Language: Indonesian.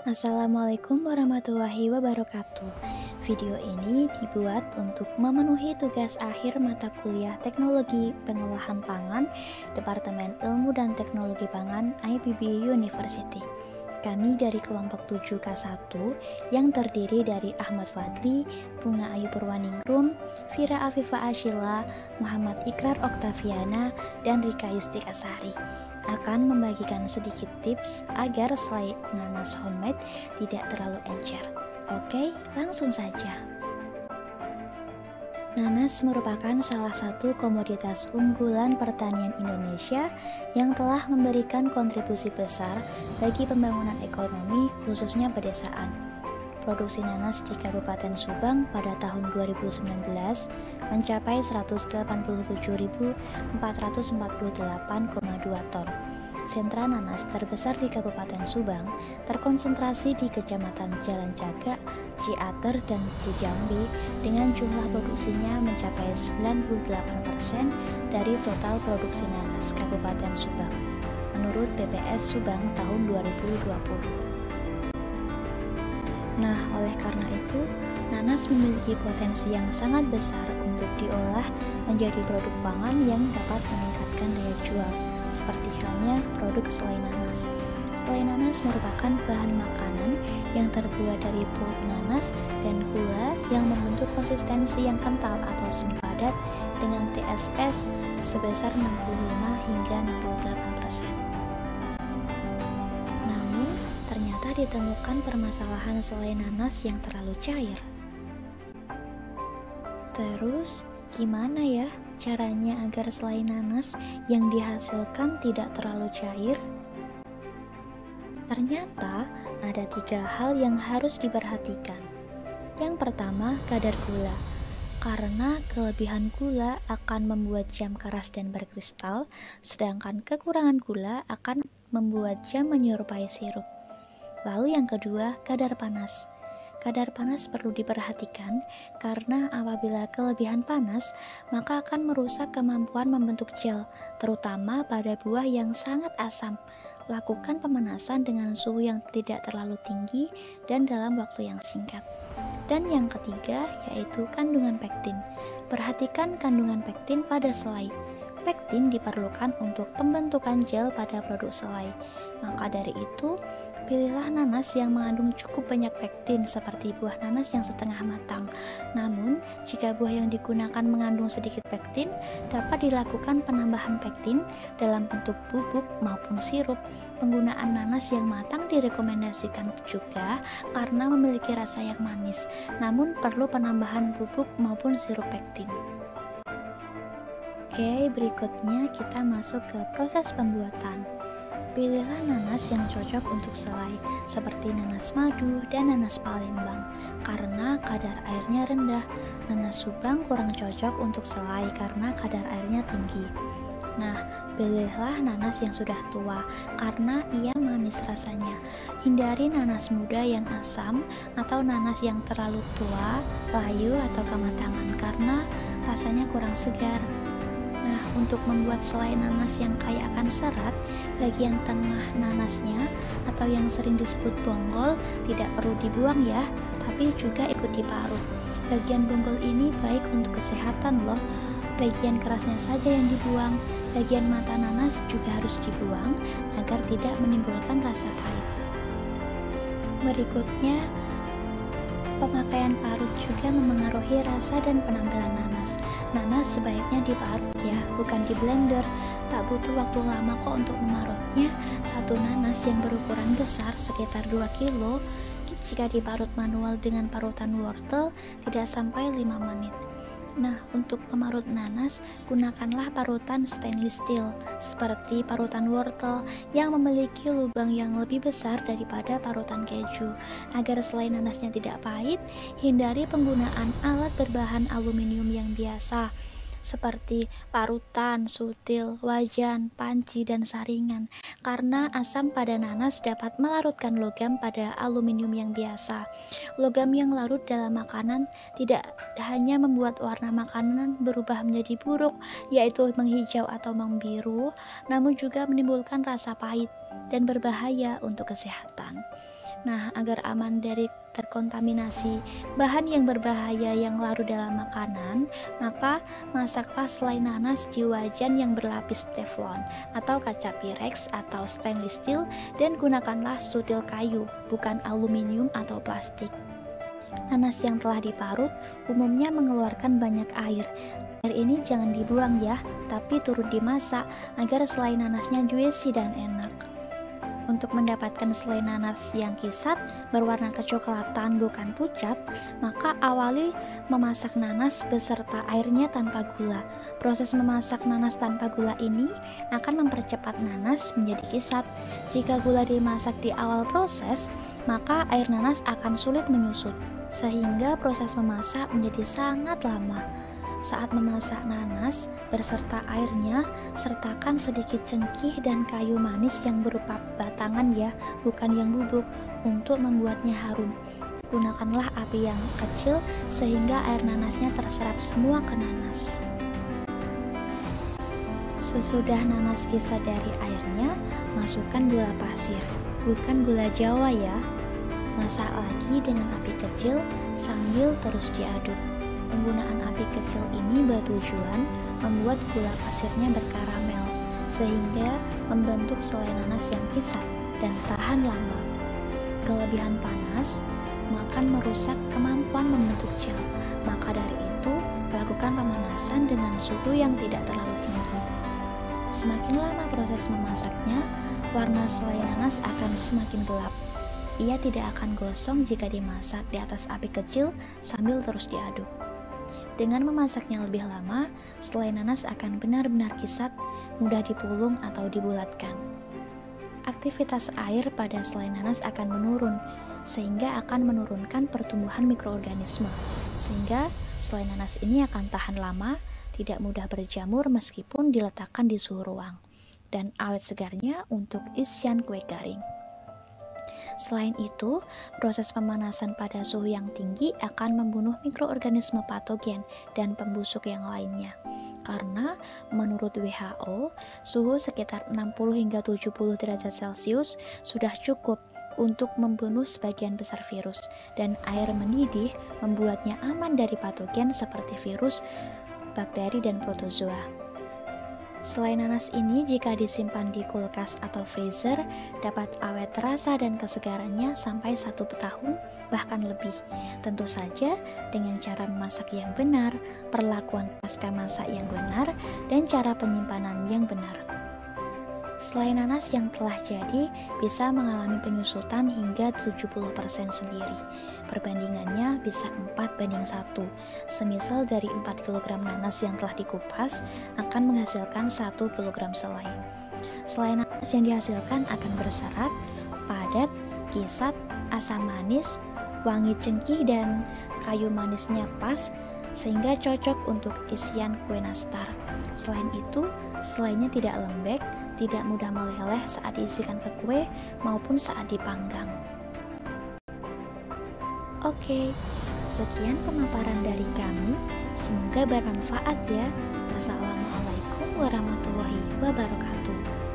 Assalamualaikum warahmatullahi wabarakatuh. Video ini dibuat untuk memenuhi tugas akhir mata kuliah Teknologi Pengolahan Pangan Departemen Ilmu dan Teknologi Pangan IPB University. Kami dari kelompok 7K1 yang terdiri dari Ahmad Fadli, Bunga Ayu Purwaningrum, Vira Afifa Ashila, Muhammad Ikrar Oktaviana, dan Rika Yustikasari akan membagikan sedikit tips agar selai nanas homemade tidak terlalu encer. Oke, langsung saja. Nanas merupakan salah satu komoditas unggulan pertanian Indonesia yang telah memberikan kontribusi besar bagi pembangunan ekonomi khususnya pedesaan. Produksi nanas di Kabupaten Subang pada tahun 2019 mencapai 187.448,2 ton. Sentra nanas terbesar di Kabupaten Subang terkonsentrasi di Kecamatan Jalan Jaga, Ciater, dan Cijambe dengan jumlah produksinya mencapai 98% dari total produksi nanas Kabupaten Subang menurut BPS Subang tahun 2020. Nah, oleh karena itu, nanas memiliki potensi yang sangat besar untuk diolah menjadi produk pangan yang dapat meningkatkan daya jual, seperti halnya produk selai nanas. Selai nanas merupakan bahan makanan yang terbuat dari pulp nanas dan gula yang membentuk konsistensi yang kental atau semi padat dengan TSS sebesar 65 hingga 68%. Namun, ternyata ditemukan permasalahan selai nanas yang terlalu cair. Terus, gimana ya caranya agar selai nanas yang dihasilkan tidak terlalu cair? Ternyata ada 3 hal yang harus diperhatikan. Yang pertama, kadar gula. Karena kelebihan gula akan membuat jam keras dan berkristal, sedangkan kekurangan gula akan membuat jam menyerupai sirup. Lalu yang kedua, kadar panas. Kadar panas perlu diperhatikan karena apabila kelebihan panas, maka akan merusak kemampuan membentuk gel, terutama pada buah yang sangat asam. Lakukan pemanasan dengan suhu yang tidak terlalu tinggi dan dalam waktu yang singkat. Dan yang ketiga yaitu kandungan pektin. Perhatikan kandungan pektin pada selai. Pektin diperlukan untuk pembentukan gel pada produk selai. Maka dari itu, pilihlah nanas yang mengandung cukup banyak pektin seperti buah nanas yang setengah matang. Namun, jika buah yang digunakan mengandung sedikit pektin, dapat dilakukan penambahan pektin dalam bentuk bubuk maupun sirup. Penggunaan nanas yang matang direkomendasikan juga karena memiliki rasa yang manis, namun perlu penambahan bubuk maupun sirup pektin. Oke, berikutnya kita masuk ke proses pembuatan. Pilihlah nanas yang cocok untuk selai, seperti nanas madu dan nanas Palembang, karena kadar airnya rendah. Nanas Subang kurang cocok untuk selai karena kadar airnya tinggi. Nah, pilihlah nanas yang sudah tua, karena ia manis rasanya. Hindari nanas muda yang asam atau nanas yang terlalu tua, layu atau kematangan, karena rasanya kurang segar. Nah, untuk membuat selai nanas yang kaya akan serat, bagian tengah nanasnya atau yang sering disebut bonggol tidak perlu dibuang ya, tapi juga ikut diparut. Bagian bonggol ini baik untuk kesehatan loh. Bagian kerasnya saja yang dibuang. Bagian mata nanas juga harus dibuang agar tidak menimbulkan rasa pahit. Berikutnya, pemakaian parut juga memengaruhi rasa dan penampilan nanas. Nanas sebaiknya diparut ya, bukan di blender. Tak butuh waktu lama kok untuk memarutnya. Satu nanas yang berukuran besar sekitar 2 kilo, jika diparut manual dengan parutan wortel tidak sampai 5 menit. Nah, untuk pemarut nanas, gunakanlah parutan stainless steel seperti parutan wortel yang memiliki lubang yang lebih besar daripada parutan keju. Agar selai nanasnya tidak pahit, hindari penggunaan alat berbahan aluminium yang biasa seperti parutan, sutil, wajan, panci, dan saringan, karena asam pada nanas dapat melarutkan logam pada aluminium yang biasa. Logam yang larut dalam makanan tidak hanya membuat warna makanan berubah menjadi buruk, yaitu menghijau atau membiru, namun juga menimbulkan rasa pahit dan berbahaya untuk kesehatan. Nah, agar aman dari terkontaminasi bahan yang berbahaya yang larut dalam makanan, maka masaklah selai nanas di wajan yang berlapis teflon atau kaca Pyrex atau stainless steel, dan gunakanlah sutil kayu, bukan aluminium atau plastik. Nanas yang telah diparut umumnya mengeluarkan banyak air. Air ini jangan dibuang ya, tapi turut dimasak agar selai nanasnya juicy dan enak. Untuk mendapatkan selai nanas yang kisat berwarna kecoklatan bukan pucat, maka awali memasak nanas beserta airnya tanpa gula. Proses memasak nanas tanpa gula ini akan mempercepat nanas menjadi kisat. Jika gula dimasak di awal proses, maka air nanas akan sulit menyusut, sehingga proses memasak menjadi sangat lama. Saat memasak nanas berserta airnya, sertakan sedikit cengkih dan kayu manis yang berupa batangan ya, bukan yang bubuk, untuk membuatnya harum. Gunakanlah api yang kecil sehingga air nanasnya terserap semua ke nanas. Sesudah nanas kisar dari airnya, masukkan gula pasir, bukan gula Jawa ya. Masak lagi dengan api kecil sambil terus diaduk. Penggunaan api kecil ini bertujuan membuat gula pasirnya berkaramel, sehingga membentuk selai nanas yang kisat dan tahan lama. Kelebihan panas akan merusak kemampuan membentuk gel, maka dari itu lakukan pemanasan dengan suhu yang tidak terlalu tinggi. Semakin lama proses memasaknya, warna selai nanas akan semakin gelap. Ia tidak akan gosong jika dimasak di atas api kecil sambil terus diaduk. Dengan memasaknya lebih lama, selai nanas akan benar-benar kisat, mudah dipulung atau dibulatkan. Aktivitas air pada selai nanas akan menurun, sehingga akan menurunkan pertumbuhan mikroorganisme, sehingga selai nanas ini akan tahan lama, tidak mudah berjamur meskipun diletakkan di suhu ruang, dan awet segarnya untuk isian kue garing. Selain itu, proses pemanasan pada suhu yang tinggi akan membunuh mikroorganisme patogen dan pembusuk yang lainnya. Karena menurut WHO, suhu sekitar 60 hingga 70 derajat Celcius sudah cukup untuk membunuh sebagian besar virus, dan air mendidih membuatnya aman dari patogen seperti virus, bakteri, dan protozoa. Selai nanas ini jika disimpan di kulkas atau freezer dapat awet rasa dan kesegarannya sampai 1 tahun bahkan lebih. Tentu saja dengan cara memasak yang benar, perlakuan pasca masak yang benar, dan cara penyimpanan yang benar. Selai nanas yang telah jadi bisa mengalami penyusutan hingga 70% sendiri. Perbandingannya bisa 4:1. Semisal dari 4 kg nanas yang telah dikupas akan menghasilkan 1 kg selai. Selai nanas yang dihasilkan akan berserat, padat, kisat, asam manis, wangi cengkih dan kayu manisnya pas, sehingga cocok untuk isian kue nastar. Selain itu, selainya tidak lembek, tidak mudah meleleh saat diisikan ke kue maupun saat dipanggang. Oke, sekian pemaparan dari kami. Semoga bermanfaat ya. Wassalamualaikum warahmatullahi wabarakatuh.